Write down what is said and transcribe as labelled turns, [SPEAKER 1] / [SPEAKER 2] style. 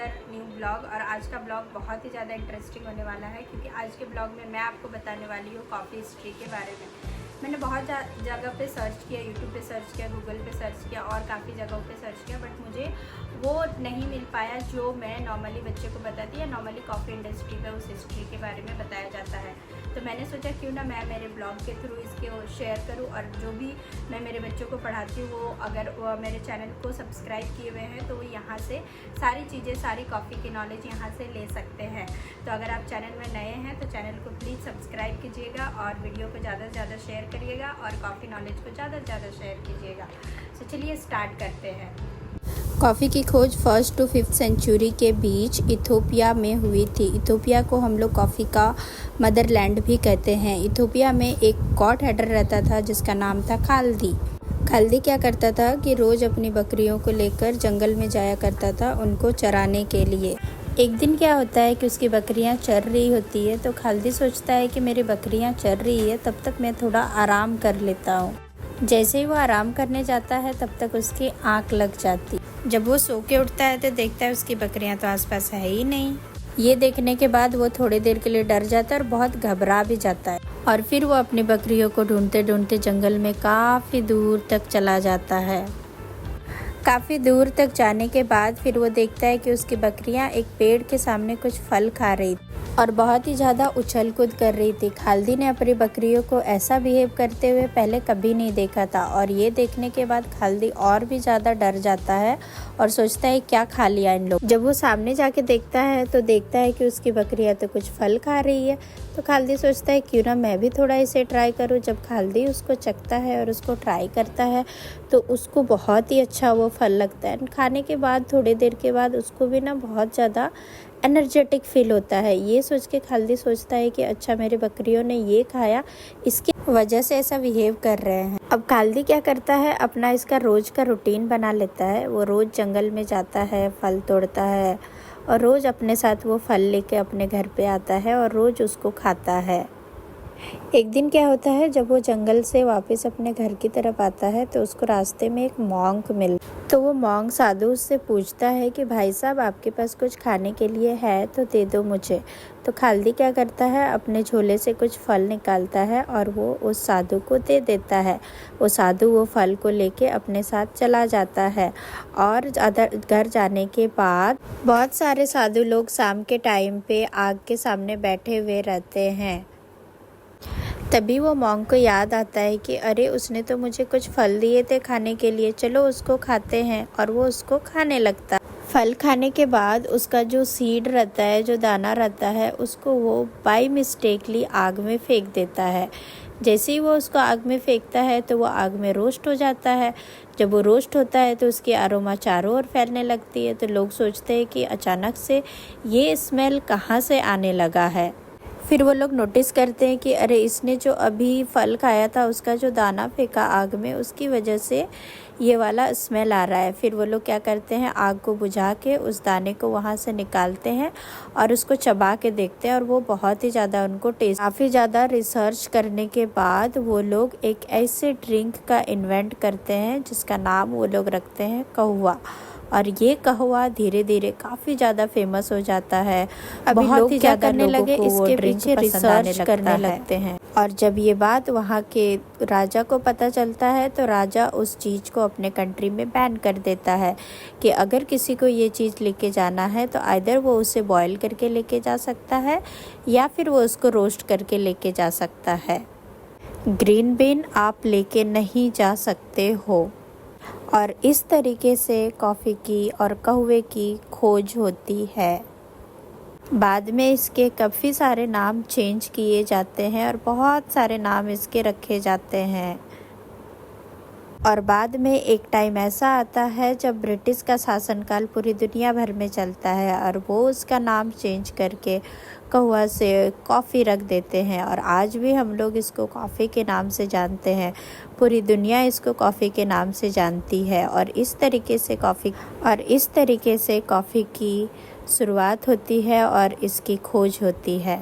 [SPEAKER 1] Another new blog. और आज का ब्लॉग बहुत ही ज़्यादा इंटरेस्टिंग होने वाला है, क्योंकि आज के ब्लॉग में मैं आपको बताने वाली हूँ कॉफ़ी हिस्ट्री के बारे में। मैंने बहुत जगह पे सर्च किया, यूट्यूब पे सर्च किया, गूगल पे सर्च किया और काफ़ी जगहों पे सर्च किया, बट मुझे वो नहीं मिल पाया जो मैं नॉर्मली बच्चे को बताती या नॉर्मली कॉफ़ी इंडस्ट्री में उस हिस्ट्री के बारे में बताया जाता है। तो मैंने सोचा क्यों ना मैं मेरे ब्लॉग के थ्रू इसके शेयर करूं, और जो भी मैं मेरे बच्चों को पढ़ाती हूँ वो अगर वो मेरे चैनल को सब्सक्राइब किए हुए हैं तो वो यहाँ से सारी चीज़ें, सारी कॉफ़ी की नॉलेज यहाँ से ले सकते हैं। तो अगर आप चैनल में नए हैं तो चैनल को प्लीज़ सब्सक्राइब कीजिएगा और वीडियो को ज़्यादा से ज़्यादा शेयर करिएगा और कॉफ़ी नॉलेज को ज़्यादा से ज़्यादा शेयर कीजिएगा। तो चलिए स्टार्ट करते हैं।
[SPEAKER 2] कॉफ़ी की खोज 1st to 5th सेंचुरी के बीच इथोपिया में हुई थी। इथोपिया को हम लोग कॉफ़ी का मदरलैंड भी कहते हैं। इथोपिया में एक गॉड हेडर रहता था जिसका नाम था खाल्दी। खाल्दी क्या करता था कि रोज़ अपनी बकरियों को लेकर जंगल में जाया करता था उनको चराने के लिए। एक दिन क्या होता है कि उसकी बकरियां चर रही होती है, तो खाल्दी सोचता है कि मेरी बकरियां चर रही है, तब तक मैं थोड़ा आराम कर लेता हूँ। जैसे ही वो आराम करने जाता है तब तक उसकी आँख लग जाती। जब वो सो के उठता है तो देखता है उसकी बकरियां तो आसपास है ही नहीं। ये देखने के बाद वो थोड़ी देर के लिए डर जाता है और बहुत घबरा भी जाता है, और फिर वो अपनी बकरियों को ढूंढते ढूंढते जंगल में काफ़ी दूर तक चला जाता है। काफ़ी दूर तक जाने के बाद फिर वो देखता है कि उसकी बकरियां एक पेड़ के सामने कुछ फल खा रही थी और बहुत ही ज़्यादा उछल कूद कर रही थी। खाल्दी ने अपनी बकरियों को ऐसा बिहेव करते हुए पहले कभी नहीं देखा था, और ये देखने के बाद खाल्दी और भी ज़्यादा डर जाता है और सोचता है क्या खा लिया इन लोग। जब वो सामने जाके देखता है तो देखता है कि उसकी बकरियां तो कुछ फल खा रही है। तो खाल्दी सोचता है क्यों ना मैं भी थोड़ा इसे ट्राई करूँ। जब खाल्दी उसको चखता है और उसको ट्राई करता है तो उसको बहुत ही अच्छा वो फल लगता है। खाने के बाद थोड़ी देर के बाद उसको भी ना बहुत ज़्यादा एनर्जेटिक फील होता है। ये सोच के खाल्दी सोचता है कि अच्छा मेरे बकरियों ने ये खाया, इसकी वजह से ऐसा बिहेव कर रहे हैं। अब खाल्दी क्या करता है, अपना इसका रोज का रूटीन बना लेता है। वो रोज जंगल में जाता है, फल तोड़ता है और रोज अपने साथ वो फल लेके अपने घर पे आता है और रोज उसको खाता है। एक दिन क्या होता है, जब वो जंगल से वापस अपने घर की तरफ आता है तो उसको रास्ते में एक मॉन्क तो वो मॉन्क साधु उससे पूछता है कि भाई साहब आपके पास कुछ खाने के लिए है तो दे दो मुझे। तो खाल्दी क्या करता है, अपने झोले से कुछ फल निकालता है और वो उस साधु को दे देता है। वो साधु वो फल को लेके अपने साथ चला जाता है, और घर जाने के बाद बहुत सारे साधु लोग शाम के टाइम पे आग के सामने बैठे हुए रहते हैं। तभी वो मॉन्क को याद आता है कि अरे उसने तो मुझे कुछ फल दिए थे खाने के लिए, चलो उसको खाते हैं। और वो उसको खाने लगता है। फल खाने के बाद उसका जो सीड रहता है, जो दाना रहता है, उसको वो बाय मिस्टेकली आग में फेंक देता है। जैसे ही वो उसको आग में फेंकता है तो वो आग में रोस्ट हो जाता है। जब वो रोस्ट होता है तो उसकी अरोमा चारों ओर फैलने लगती है। तो लोग सोचते हैं कि अचानक से ये स्मेल कहाँ से आने लगा है। फिर वो लोग नोटिस करते हैं कि अरे इसने जो अभी फल खाया था, उसका जो दाना फेंका आग में, उसकी वजह से ये वाला स्मेल आ रहा है। फिर वो लोग क्या करते हैं, आग को बुझा के उस दाने को वहाँ से निकालते हैं और उसको चबा के देखते हैं, और वो बहुत ही ज़्यादा उनको टेस्ट। काफ़ी ज़्यादा रिसर्च करने के बाद वो लोग एक ऐसे ड्रिंक का इन्वेंट करते हैं जिसका नाम वो लोग रखते हैं कहवा। और ये कहवा धीरे धीरे काफ़ी ज़्यादा फेमस हो जाता है। अभी लोग क्या करने लगे, इसके पीछे रिसर्च करने लगते हैं। और जब ये बात वहाँ के राजा को पता चलता है तो राजा उस चीज़ को अपने कंट्री में बैन कर देता है कि अगर किसी को ये चीज़ लेके जाना है तो आइदर वो उसे बॉयल करके लेके जा सकता है या फिर वो उसको रोस्ट करके लेके जा सकता है। ग्रीन बीन आप लेके नहीं जा सकते हो। और इस तरीके से कॉफ़ी की और कहवे की खोज होती है। बाद में इसके काफ़ी सारे नाम चेंज किए जाते हैं और बहुत सारे नाम इसके रखे जाते हैं। और बाद में एक टाइम ऐसा आता है जब ब्रिटिश का शासनकाल पूरी दुनिया भर में चलता है और वो उसका नाम चेंज करके कहवा से कॉफ़ी रख देते हैं। और आज भी हम लोग इसको कॉफ़ी के नाम से जानते हैं। पूरी दुनिया इसको कॉफ़ी के नाम से जानती है। और इस तरीके से कॉफ़ी की शुरुआत होती है और इसकी खोज होती है।